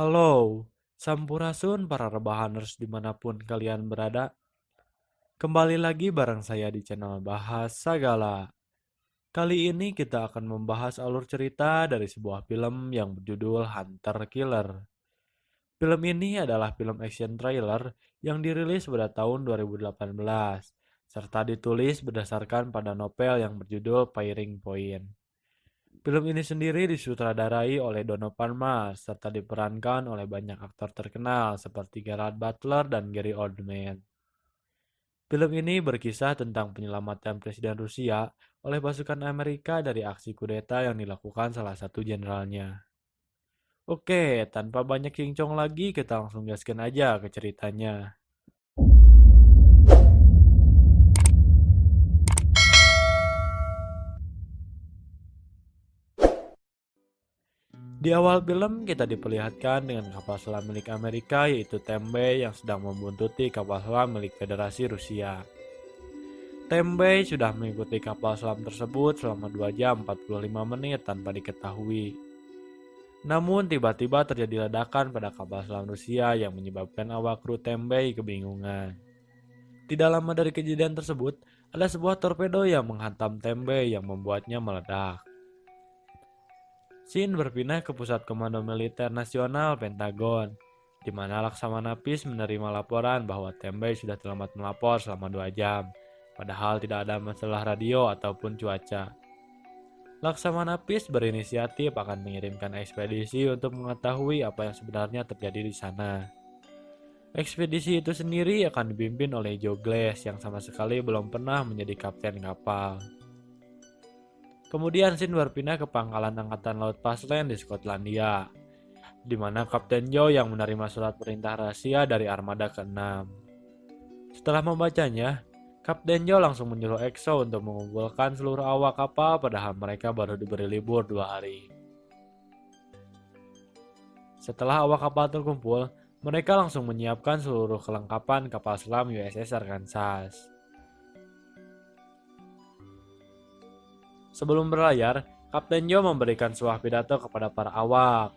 Halo, Sampurasun para rebahaners dimanapun kalian berada. Kembali lagi bareng saya di channel Bahas Sagala. Kali ini kita akan membahas alur cerita dari sebuah film yang berjudul Hunter Killer. Film ini adalah film action trailer yang dirilis pada tahun 2018, serta ditulis berdasarkan pada novel yang berjudul Firing Point. Film ini sendiri disutradarai oleh Donovan Mas serta diperankan oleh banyak aktor terkenal seperti Gerard Butler dan Gary Oldman. Film ini berkisah tentang penyelamatan Presiden Rusia oleh pasukan Amerika dari aksi kudeta yang dilakukan salah satu jenderalnya. Oke, tanpa banyak cincong lagi, kita langsung gaskan aja ke ceritanya. Di awal film, kita diperlihatkan dengan kapal selam milik Amerika yaitu Tembe yang sedang membuntuti kapal selam milik Federasi Rusia. Tembe sudah mengikuti kapal selam tersebut selama 2 jam 45 menit tanpa diketahui. Namun tiba-tiba terjadi ledakan pada kapal selam Rusia yang menyebabkan awak kru Tembe kebingungan. Tidak lama dari kejadian tersebut, ada sebuah torpedo yang menghantam Tembe yang membuatnya meledak. Shin berpindah ke Pusat Komando Militer Nasional Pentagon, di mana Laksamana Peace menerima laporan bahwa Tembe sudah terlambat melapor selama 2 jam, padahal tidak ada masalah radio ataupun cuaca. Laksamana Peace berinisiatif akan mengirimkan ekspedisi untuk mengetahui apa yang sebenarnya terjadi di sana. Ekspedisi itu sendiri akan dipimpin oleh Joe Glass yang sama sekali belum pernah menjadi kapten kapal. Kemudian Shin berpindah ke pangkalan Angkatan Laut Pasland di Skotlandia, di mana Kapten Joe yang menerima surat perintah rahasia dari armada ke-6. Setelah membacanya, Kapten Joe langsung menyuruh EXO untuk mengumpulkan seluruh awak kapal padahal mereka baru diberi libur 2 hari. Setelah awak kapal terkumpul, mereka langsung menyiapkan seluruh kelengkapan kapal selam USS Arkansas. Sebelum berlayar, Kapten Joe memberikan sebuah pidato kepada para awak.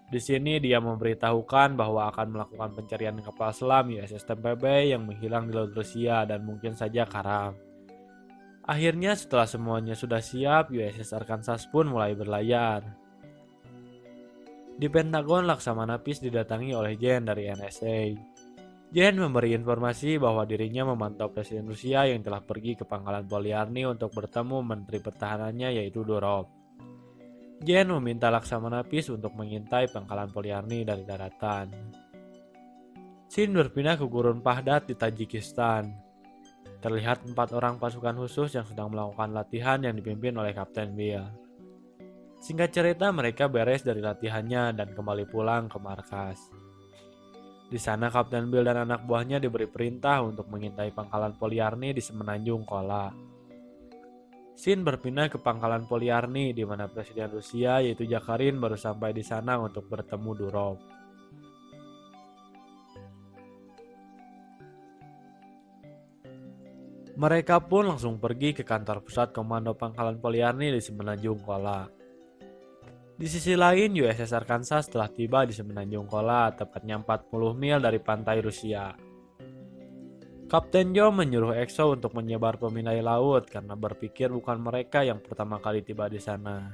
Di sini dia memberitahukan bahwa akan melakukan pencarian kapal selam USS Tempe Bay yang menghilang di Laut Rusia dan mungkin saja karam. Akhirnya setelah semuanya sudah siap, USS Arkansas pun mulai berlayar. Di Pentagon, Laksamana Peace didatangi oleh Jen dari NSA. Jen memberi informasi bahwa dirinya memantau Presiden Rusia yang telah pergi ke pangkalan Polyarny untuk bertemu Menteri Pertahanannya yaitu Durov. Jen meminta Laksamana Peace untuk mengintai pangkalan Polyarny dari daratan. Shin berpindah ke gurun Pahdat di Tajikistan. Terlihat 4 orang pasukan khusus yang sedang melakukan latihan yang dipimpin oleh Kapten Bill. Singkat cerita, mereka beres dari latihannya dan kembali pulang ke markas. Di sana Kapten Bill dan anak buahnya diberi perintah untuk mengintai pangkalan Polyarny di Semenanjung Kola. Shin berpindah ke pangkalan Polyarny di mana Presiden Rusia yaitu Yakarin baru sampai di sana untuk bertemu Durov. Mereka pun langsung pergi ke kantor pusat komando pangkalan Polyarny di Semenanjung Kola. Di sisi lain, USS Arkansas telah tiba di Semenanjung Kola, tepatnya 40 mil dari pantai Rusia. Kapten Joe menyuruh EXO untuk menyebar pemindai laut karena berpikir bukan mereka yang pertama kali tiba di sana.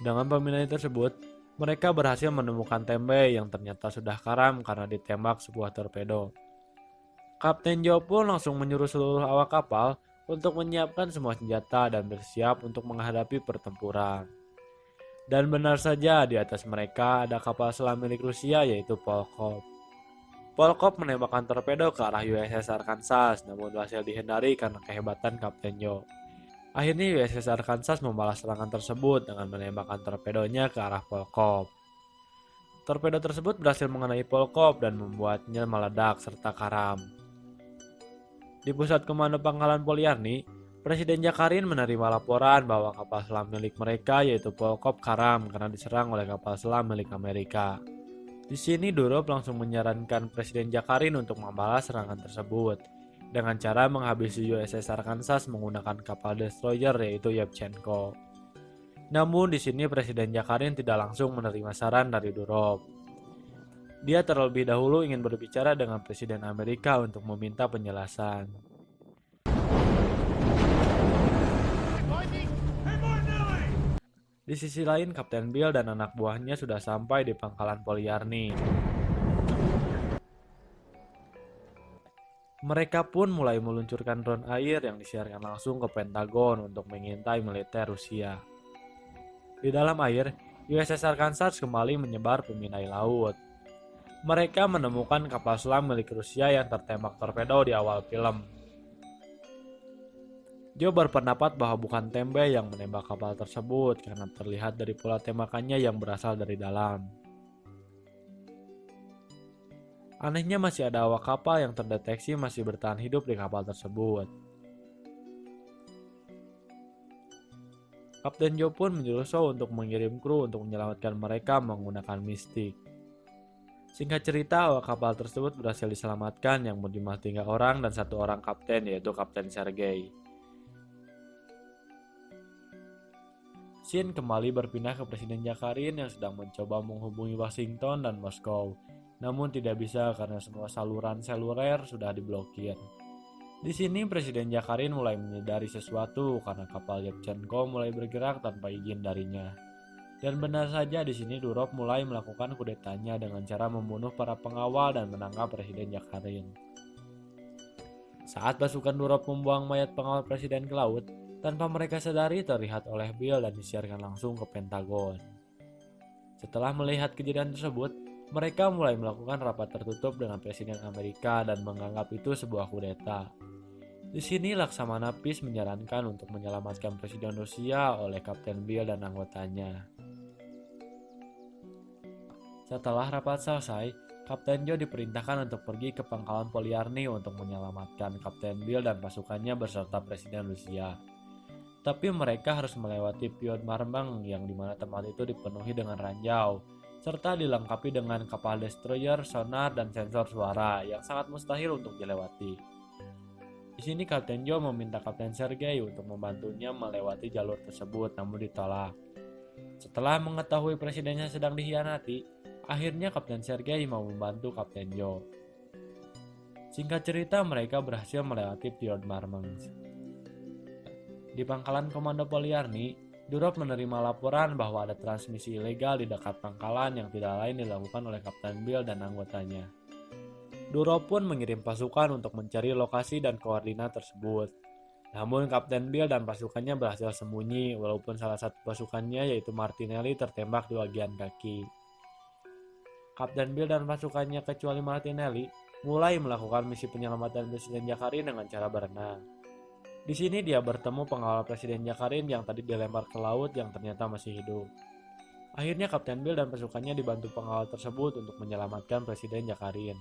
Dengan pemindai tersebut, mereka berhasil menemukan Tembe yang ternyata sudah karam karena ditembak sebuah torpedo. Kapten Joe pun langsung menyuruh seluruh awak kapal untuk menyiapkan semua senjata dan bersiap untuk menghadapi pertempuran. Dan benar saja di atas mereka ada kapal selam milik Rusia yaitu Volkov. Volkov menembakkan torpedo ke arah USS Arkansas namun berhasil dihindari karena kehebatan Kapten Joe. Akhirnya USS Arkansas membalas serangan tersebut dengan menembakkan torpedonya ke arah Volkov. Torpedo tersebut berhasil mengenai Volkov dan membuatnya meledak serta karam. Di pusat komando pangkalan Polyarny, Presiden Yakarin menerima laporan bahwa kapal selam milik mereka yaitu Volkov karam karena diserang oleh kapal selam milik Amerika. Di sini Durov langsung menyarankan Presiden Yakarin untuk membalas serangan tersebut dengan cara menghabisi USS Arkansas menggunakan kapal destroyer yaitu Yevchenko. Namun di sini Presiden Jakarin tidak langsung menerima saran dari Durov. Dia terlebih dahulu ingin berbicara dengan Presiden Amerika untuk meminta penjelasan. Di sisi lain, Kapten Bill dan anak buahnya sudah sampai di pangkalan Polyarny. Mereka pun mulai meluncurkan drone air yang disiarkan langsung ke Pentagon untuk mengintai militer Rusia. Di dalam air, USS Arkansas kembali menyebar peminai laut. Mereka menemukan kapal selam milik Rusia yang tertembak torpedo di awal film. Joe berpendapat bahwa bukan Tembe yang menembak kapal tersebut karena terlihat dari pola tembakannya yang berasal dari dalam. Anehnya masih ada awak kapal yang terdeteksi masih bertahan hidup di kapal tersebut. Kapten Joe pun menyuruh Shaw untuk mengirim kru untuk menyelamatkan mereka menggunakan mistik. Singkat cerita, awak kapal tersebut berhasil diselamatkan yang berjumlah 3 orang dan 1 orang kapten, yaitu Kapten Sergei. Scene kembali berpindah ke Presiden Jakarin yang sedang mencoba menghubungi Washington dan Moskow, namun tidak bisa karena semua saluran seluler sudah diblokir. Di sini Presiden Jakarin mulai menyadari sesuatu karena kapal Yevchenko mulai bergerak tanpa izin darinya. Dan benar saja di sini Durov mulai melakukan kudetanya dengan cara membunuh para pengawal dan menangkap Presiden Jakarin. Saat pasukan Durov membuang mayat pengawal presiden ke laut, tanpa mereka sadari terlihat oleh Bill dan disiarkan langsung ke Pentagon. Setelah melihat kejadian tersebut, mereka mulai melakukan rapat tertutup dengan Presiden Amerika dan menganggap itu sebuah kudeta. Di sini Laksamana Peace menyarankan untuk menyelamatkan Presiden Rusia oleh Kapten Bill dan anggotanya. Setelah rapat selesai, Kapten Joe diperintahkan untuk pergi ke pangkalan Polyarny untuk menyelamatkan Kapten Bill dan pasukannya beserta Presiden Rusia. Tapi mereka harus melewati Pyongyang Marmang yang dimana tempat itu dipenuhi dengan ranjau, serta dilengkapi dengan kapal destroyer, sonar, dan sensor suara yang sangat mustahil untuk dilewati. Di sini Kapten Joe meminta Kapten Sergei untuk membantunya melewati jalur tersebut, namun ditolak. Setelah mengetahui presidennya sedang dikhianati, akhirnya Kapten Sergei mau membantu Kapten Joe. Singkat cerita, mereka berhasil melewati Pyongyang Marmang. Di pangkalan Komando Polyarny, Durov menerima laporan bahwa ada transmisi ilegal di dekat pangkalan yang tidak lain dilakukan oleh Kapten Bill dan anggotanya. Durov pun mengirim pasukan untuk mencari lokasi dan koordinat tersebut. Namun Kapten Bill dan pasukannya berhasil sembunyi walaupun salah satu pasukannya yaitu Martinelli tertembak di bagian kaki. Kapten Bill dan pasukannya kecuali Martinelli mulai melakukan misi penyelamatan Presiden Jakarin dengan cara berenang. Di sini dia bertemu pengawal Presiden Jakarin yang tadi dilempar ke laut yang ternyata masih hidup. Akhirnya Kapten Bill dan pasukannya dibantu pengawal tersebut untuk menyelamatkan Presiden Jakarin.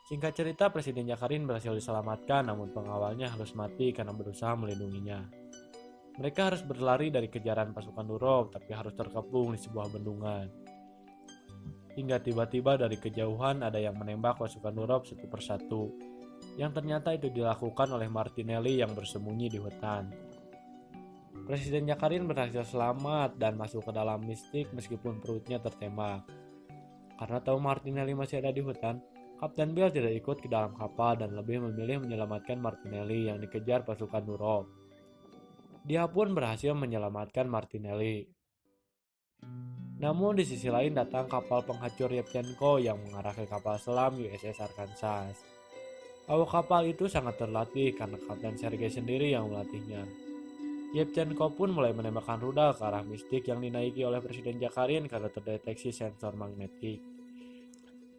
Singkat cerita, Presiden Jakarin berhasil diselamatkan namun pengawalnya harus mati karena berusaha melindunginya. Mereka harus berlari dari kejaran pasukan Durov tapi harus terkepung di sebuah bendungan. Hingga tiba-tiba dari kejauhan ada yang menembak pasukan Durov satu persatu. Yang ternyata itu dilakukan oleh Martinelli yang bersembunyi di hutan. Presiden Jakarin berhasil selamat dan masuk ke dalam mistik meskipun perutnya tertembak. Karena tahu Martinelli masih ada di hutan, Kapten Bill tidak ikut ke dalam kapal dan lebih memilih menyelamatkan Martinelli yang dikejar pasukan Durov. Dia pun berhasil menyelamatkan Martinelli. Namun di sisi lain datang kapal penghancur Yevchenko yang mengarah ke kapal selam USS Arkansas. Awak kapal itu sangat terlatih karena Kapten Sergei sendiri yang melatihnya. Yevchenko pun mulai menembakkan rudal ke arah mistik yang dinaiki oleh Presiden Jakarin karena terdeteksi sensor magnetik.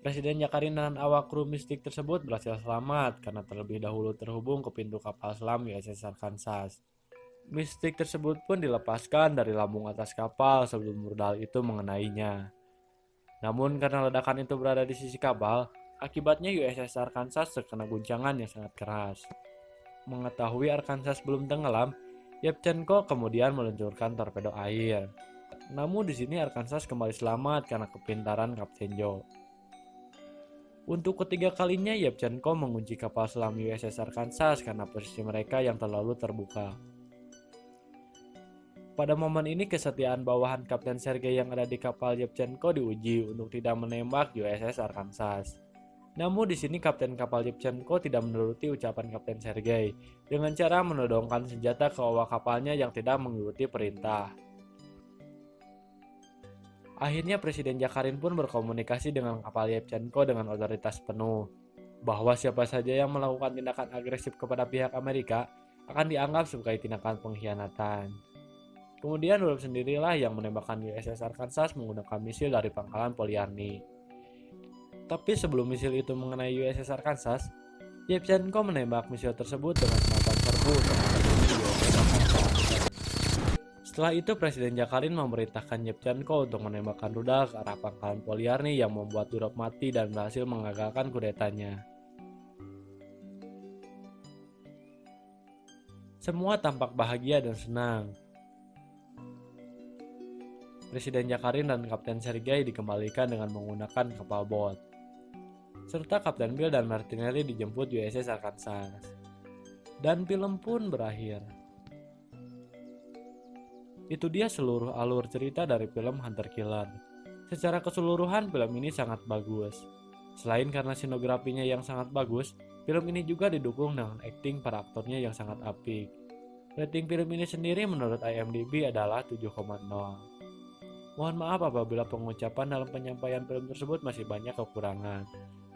Presiden Jakarin dan awak kru mistik tersebut berhasil selamat karena terlebih dahulu terhubung ke pintu kapal selam USS Arkansas. Mistik tersebut pun dilepaskan dari lambung atas kapal sebelum rudal itu mengenainya. Namun karena ledakan itu berada di sisi kapal, akibatnya USS Arkansas terkena guncangan yang sangat keras. Mengetahui Arkansas belum tenggelam, Yevchenko kemudian meluncurkan torpedo air. Namun di sini Arkansas kembali selamat karena kepintaran Kapten Joe. Untuk ketiga kalinya Yevchenko mengunci kapal selam USS Arkansas karena posisi mereka yang terlalu terbuka. Pada momen ini kesetiaan bawahan Kapten Sergei yang ada di kapal Yevchenko diuji untuk tidak menembak USS Arkansas. Namun di sini Kapten kapal Yevchenko tidak menuruti ucapan Kapten Sergei dengan cara menodongkan senjata ke awak kapalnya yang tidak mengikuti perintah. Akhirnya Presiden Jakarin pun berkomunikasi dengan kapal Yevchenko dengan otoritas penuh, bahwa siapa saja yang melakukan tindakan agresif kepada pihak Amerika akan dianggap sebagai tindakan pengkhianatan. Kemudian Webb sendirilah yang menembakkan USS Arkansas menggunakan misil dari pangkalan Polyarny. Tapi sebelum misil itu mengenai USS Arkansas, Yevchenko menembak misil tersebut dengan senapan serbu untuk melindungi USS Arkansas. Setelah itu Presiden Jakarin memerintahkan Yevchenko untuk menembakkan rudal ke arah pangkalan Polyarny yang membuat Durov mati dan berhasil mengagalkan kudetanya. Semua tampak bahagia dan senang. Presiden Jakarin dan Kapten Sergei dikembalikan dengan menggunakan kapal bot, serta Kapten Bill dan Martinelli dijemput USS Arkansas. Dan film pun berakhir. Itu dia seluruh alur cerita dari film Hunter Killer. Secara keseluruhan film ini sangat bagus. Selain karena scenografinya yang sangat bagus, film ini juga didukung dengan akting para aktornya yang sangat apik. Rating film ini sendiri menurut IMDb adalah 7,0. Mohon maaf apabila pengucapan dalam penyampaian film tersebut masih banyak kekurangan.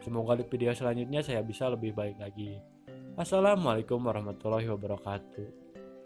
Semoga di video selanjutnya saya bisa lebih baik lagi. Assalamualaikum warahmatullahi wabarakatuh.